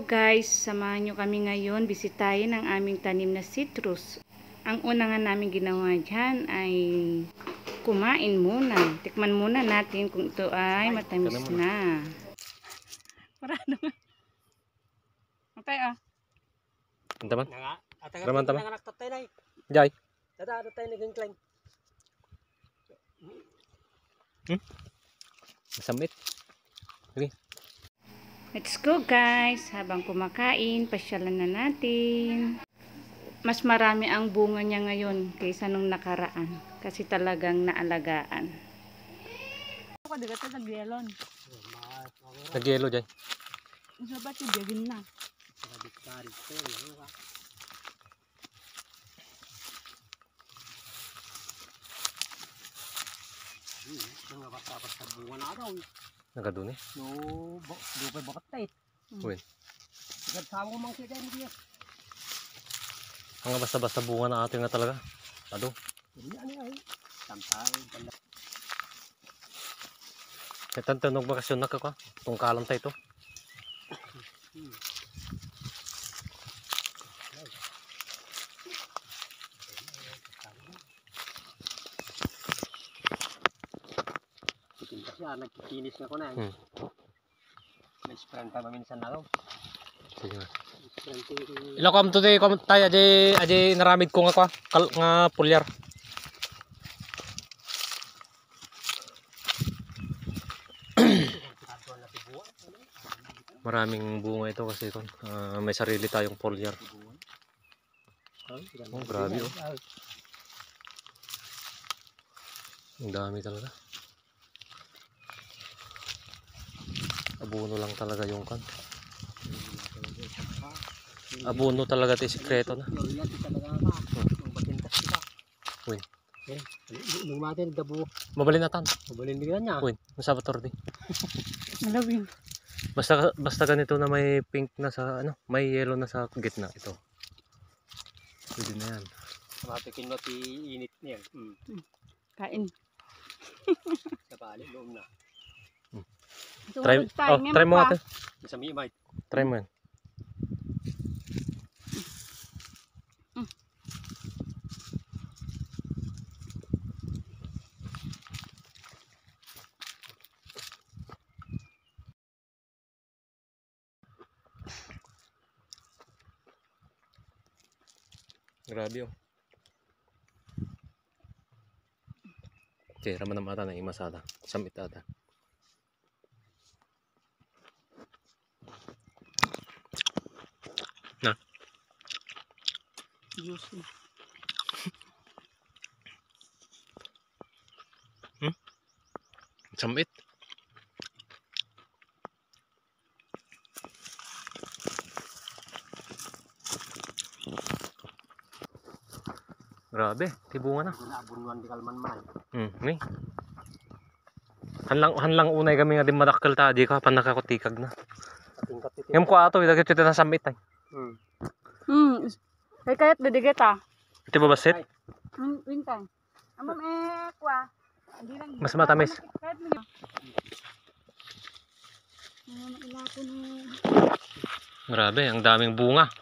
guys, samahan nyo kami ngayon bisitahin ang aming tanim na citrus. Ang una nga namin ginawa dyan ay kumain muna. Tikman muna natin kung ito ay matamis na. Parado nga. Matay ah. Ang taman? Raman taman? Nanganak na. Jai. Tata tayo naging klein. Masamit. Okay. Let's go guys. Habang kumakain, pasyalan na natin. Mas marami ang bunga niya ngayon kaysa nung nakaraan. Kasi talagang naalagaan. Ako dagat na nagyelon. Nagyelo Jai. Isa ba ito biyagin na? Nagadun eh. No, dupay bakat tayo. Uy. Nagsama ko mang kita niya. Ang basta-basta bunga na atin nga talaga. Ado. Ano ay? Tampay. Tantanog bakasyon na ka ka. Tungkalan tayo ito. Siya, nagkikinis na ko na. May sprang pa maminsan na ako. Sige nga. Ilang kam to tayo aje naramid ko nga nga pulyar. Maraming bunga ito kasi may sarili tayong pulyar. Oh, grabe oh. Ang dami talaga. Abono lang talaga yung kan. Abono talaga ito sikreto na. Uy. Nung mati nagdabo. Mabalin na tan. Mabalin din niya. Uy, masabator di. Malawin. Basta ganito na may pink na sa may yellow na sa gitna ito. Pwede na yan. Matikin mo init niya. Kain. Sa bali loob na. Try mo ate. Sa mimay. Try mo yan. Grabe oh. Okay, raman na mata na imasada. Samit ata. Na. Juicy. Samit. Grabe, tibungan na. Nabunuan di kalman man. Ni. Hanlang unay kami nga di madakkel ta di ka pan nakakutikag na. Ngem ko ato idagit ito na samit ay. Ay kayat didiget ah. Ito ba basit? Wintang. Amam kwa. Hindi lang. Mas matamis. Kahit mo. Grabe, ang daming bunga.